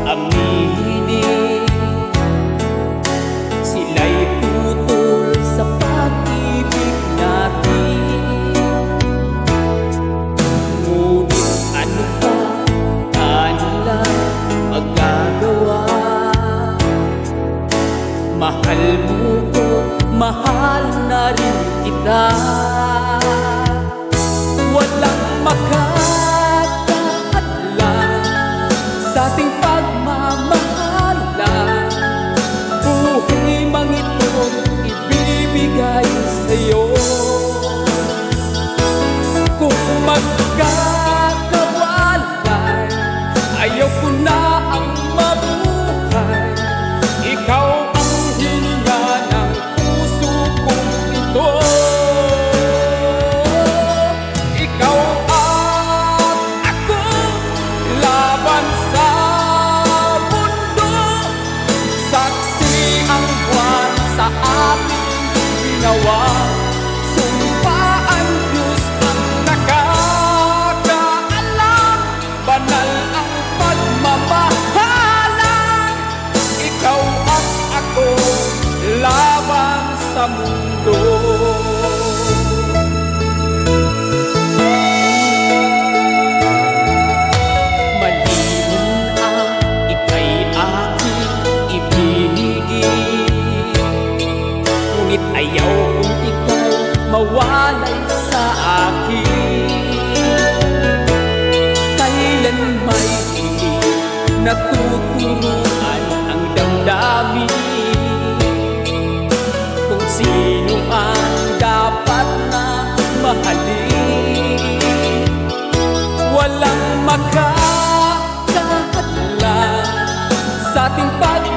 aminin, sila'y tutol sa pag-ibig natin. Ngunit ano pa kanila magagawa? Mahal mo ko, mahal na rin kita. Walang makakatlan sa ating pagmamahalan. Buhay mang itong ibibigay sa'yo. Kung magkakawalan, ayaw ko na ang mabuhay. Ikaw ang hininga ng puso kong ito. Ikaw at ako, laban sa mundo. Saksi ang buwan sa ating ginawa. Sumpaan Diyos ang nakakaalam. Banal ang pagmamahalan. Ikaw at ako, laban sa mundo. Malinaw ang ika'y aking ibigin, ngunit ayaw kong ikaw mawalay sa akin. Kailan may hindi natuturuan ang damdamin kung sino ang dapat na mahalin. Walang makakatlan sa ating pag